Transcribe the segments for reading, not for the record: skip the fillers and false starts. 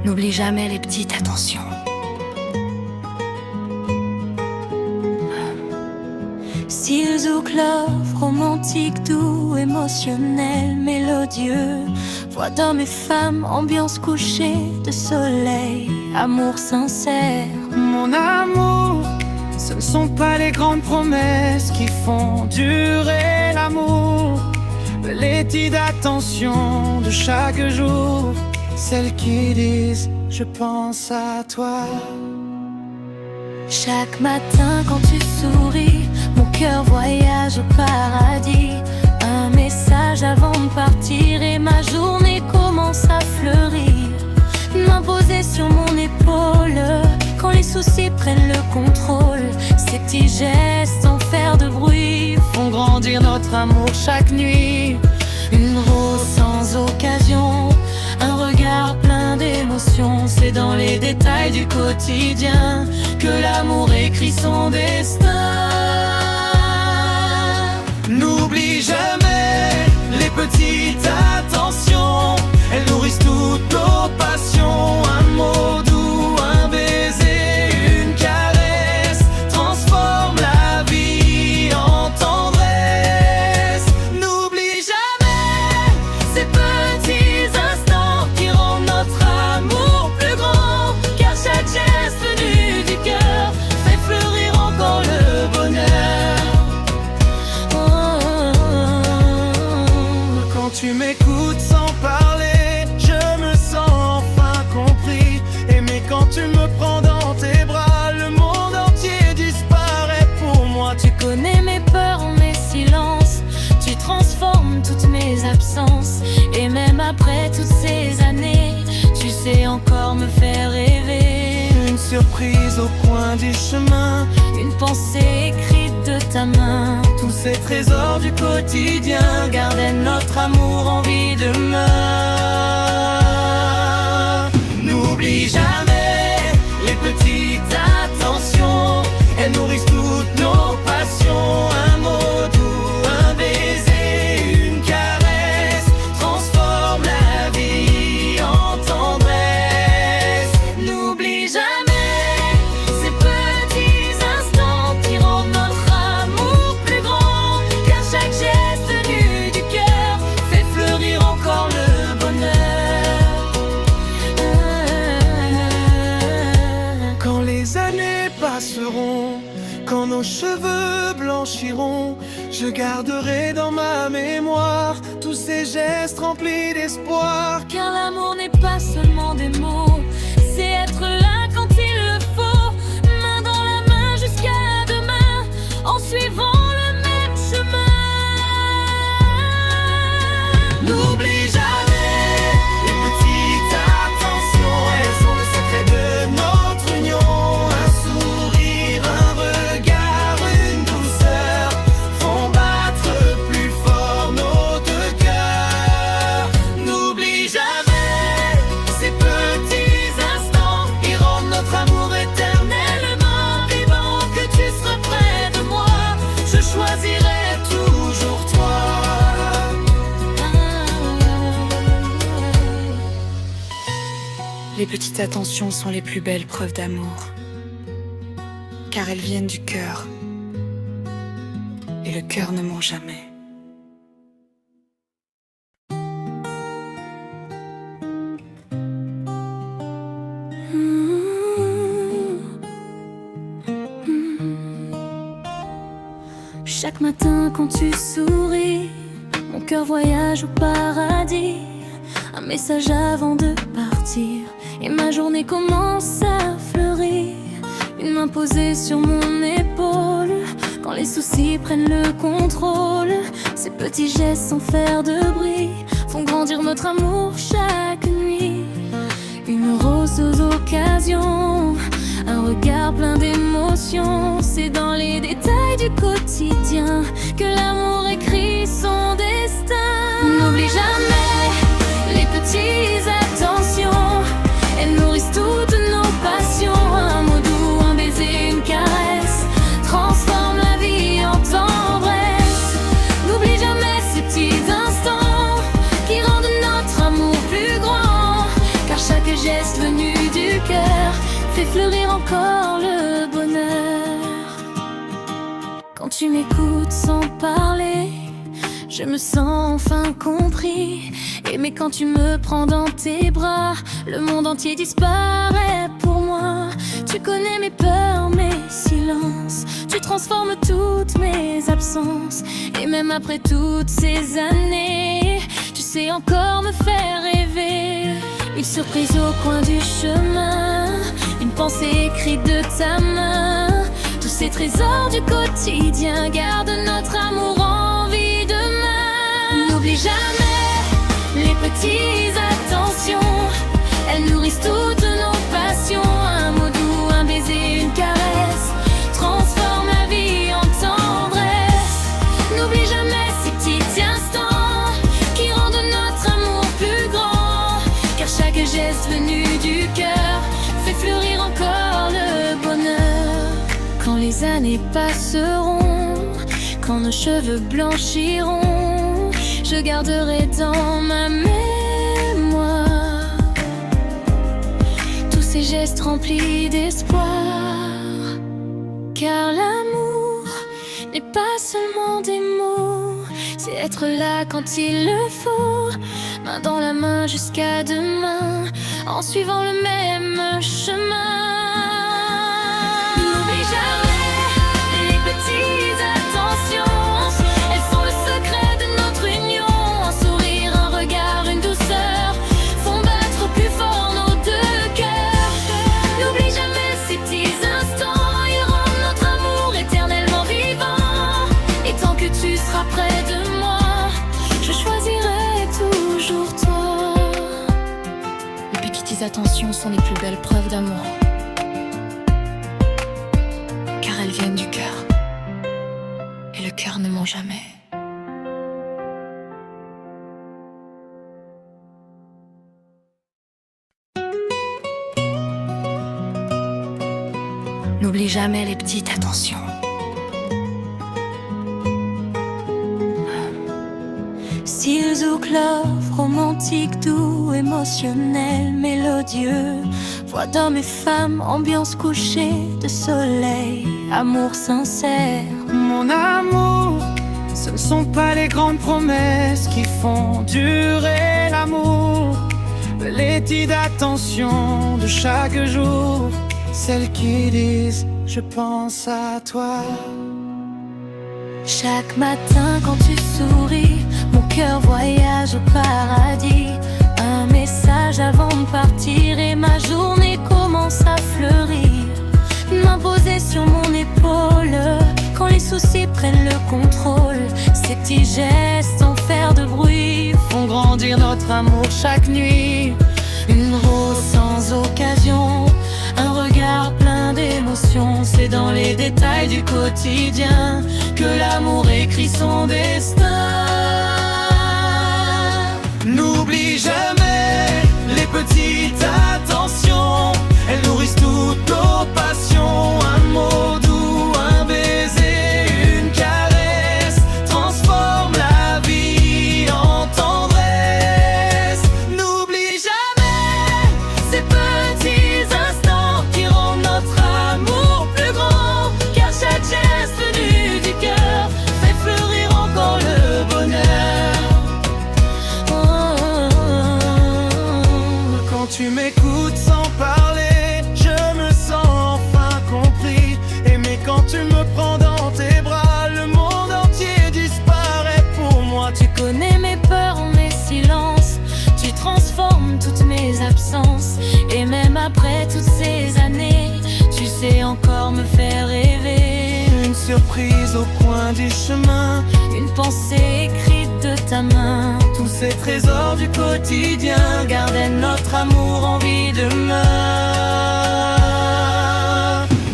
N'oublie jamais les petites attentions. S'ils ou love, romantique, doux, émotionnel, mélodieux. Voix d'hommes et femmes, ambiance couchée de soleil, amour sincère. Mon amour, ce ne sont pas les grandes promesses qui font durer l'amour, mais les petites attentions de chaque jour, celles qui disent je pense à toi. Chaque matin quand tu souris, mon cœur voyage au paradis. Un message avant de partir et ma journée commence à fleurir. M'imposer sur mon épaule quand les soucis prennent le contrôle. Ces petits gestes sans faire de bruit font grandir notre amour chaque nuit. Une rose sans occasion, un regard plein d'émotions. C'est dans les détails du quotidien que l'amour écrit son destin. N'oublie jamais les petites attentions, elles nourrissent toutes nos passions. Un mot doux, un baiser, une caresse transforme la vie en tendresse. N'oublie jamais ces petits instants qui rendent notre amour plus grand, car chaque geste venu du cœur fait fleurir encore le bonheur. Quand tu m'écoutes sans parler, je me sens enfin compris. Aimer quand tu me prends dans tes bras, le monde entier disparaît pour moi. Tu connais mes peurs, mes silences, tu transformes toutes mes absences. Et même après toutes ces années, tu sais encore me faire rêver. Une surprise au coin du chemin, une pensée écrite de ta main. tous ces trésors du quotidien gardaient notre amour en vie demain. N'oublie jamais les petites attentions, elles nourrissent toutes nos passions. Un mot doux, un baiser, une caresse transforme la vie en tendresse. N'oublie jamais ces petits instants qui rendent notre amour plus grand, car chaque geste venu du cœur fait fleurir encore le bonheur. Quand les années passeront, quand nos cheveux blanchiront, je garderai dans ma mémoire tous ces gestes remplis d'espoir. Car l'amour n'est pas seulement des mots, c'est être là quand il le faut, main dans la main jusqu'à demain, en suivant le même chemin. N'oublie jamais les petites attentions, elles sont le secret de notre union. Un sourire, un regard, une douceur font battre plus fort nos deux cœurs. N'oublie jamais ces petits instants qui rendent notre amour éternellement vivant. Que tu seras près de moi, je choisirai toujours toi. Les petites attentions sont les plus belles preuves d'amour, car elles viennent du cœur, et le cœur ne ment jamais. Chaque matin quand tu souris, mon cœur voyage au paradis. Un message avant de partir, et ma journée commence à fleurir. Une main posée sur mon épaule, quand les soucis prennent le contrôle. Ces petits gestes sans faire de bruit font grandir notre amour chaque nuit. Une rose aux occasions, un regard plein d'émotions. C'est dans les détails du quotidien que l'amour écrit son destin. N'oublie jamais les petites attentions, elles nourrissent toutes nos passions. Un mot doux, un baiser, une caresse transforme la vie en tendresse. N'oublie jamais ces petits instants qui rendent notre amour plus grand, car chaque gestes venus du cœur fait fleurir encore le bonheur. Quand tu m'écoutes sans parler, je me sens enfin compris. Mais quand tu me prends dans tes bras, le monde entier disparaît pour moi. Tu connais mes peurs, mes silences, tu transformes toutes mes absences. Et même après toutes ces années, tu sais encore me faire rêver. Une surprise au coin du chemin, une pensée écrite de ta main. Tous ces trésors du quotidien gardent notre amour en vie demain. N'oublie jamais les petites attentions, elles nourrissent toutes nos passions. Un mot doux, un baiser, une caresse transforme la vie en tendresse. N'oublie jamais ces petits instants qui rendent notre amour plus grand, car chaque geste venu du cœur fait fleurir encore le bonheur. Quand les années passeront, quand nos cheveux blanchiront, je garderai dans ma mémoire tous ces gestes remplis d'espoir. Car l'amour n'est pas seulement des mots, c'est être là quand il le faut, main dans la main jusqu'à demain, en suivant le même chemin. N'oublie jamais les petites attentions, elles sont le secret de notre union. Un sourire, un regard, une douceur font battre plus fort nos deux cœurs. N'oublie jamais ces petits instants, ils rendent notre amour éternellement vivant. Et tant que tu seras près de moi, je choisirai toujours toi. Les petites attentions sont les plus belles preuves d'amour, car elles viennent du cœur, et le cœur ne ment jamais. N'oublie jamais les petites attentions. S'ils ou love, romantique, doux, émotionnel, mélodieux, voix d'hommes et femmes, ambiance couchée de soleil, amour sincère. Mon amour, ce ne sont pas les grandes promesses qui font durer l'amour, mais les petites attentions de chaque jour, celles qui disent je pense à toi. Chaque matin quand tu souris, mon cœur voyage au paradis. Un message avant de partir et ma journée commence à fleurir. Main posée sur mon épaule, quand les soucis prennent le contrôle. Ces petits gestes sans faire de bruit font grandir notre amour chaque nuit. Une rose sans occasion, un regard plein d'émotions. C'est dans les détails du quotidien que l'amour écrit son destin. N'oublie jamais les petites attentions, elles nourrissent toutes nos passions. Un mot doux, un baiser, une caresse transforme la vie en tendresse. N'oublie jamais ces petits instants qui rendent notre amour plus grand, car chaque geste venu du cœur fait fleurir encore le bonheur. Quand tu m'écoutes sans parler, je me sens enfin compris. Mais quand tu me prends dans tes bras, le monde entier disparaît pour moi. Tu connais mes peurs, mes silences, tu transformes toutes mes absences. Et même après toutes ces années, tu sais encore me faire rêver. Une surprise au coin du chemin, une pensée écrite de ta main. tous ces trésors du quotidien Gardez notre amour en vie demain.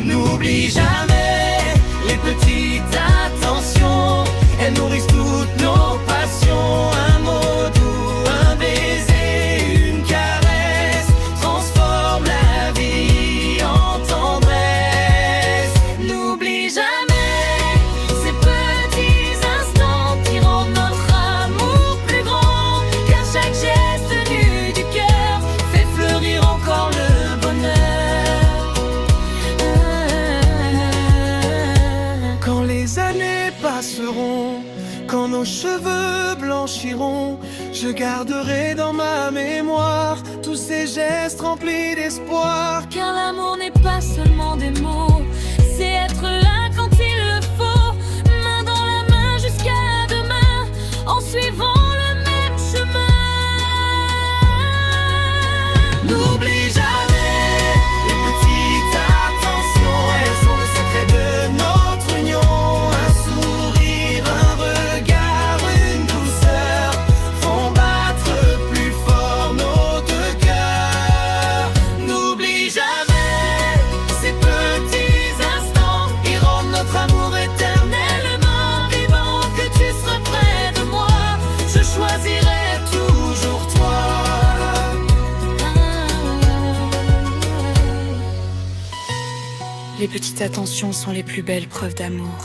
N'oublie jamais les petites attentions, elles nourrissent toutes nos passions. Un mot doux, un baiser, une caresse transforme la vie en tendresse. N'oublie jamais ces petits instants qui rendent notre amour plus grand, car chaque geste venu du cœur fait fleurir encore nos cheveux blanchiront, je garderai dans ma mémoire tous ces gestes remplis d'espoir. Car l'amour n'est pas seulement des mots, c'est être là quand il le faut, main dans la main jusqu'à demain, en suivant le même chemin. N'oublie jamais les petites attentions, elles sont le secret de notre union. Un sourire, un regard, une douceur font battre plus fort nos deux cœurs. N'oublie jamais ces petits instants, ils rendent notre amour éternellement vivant. Que tu seras près de moi, je choisirai toujours toi. Les petites attentions sont les plus belles preuves d'amour,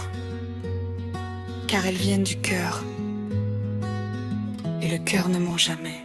car elles viennent du cœur, et le cœur ne ment jamais.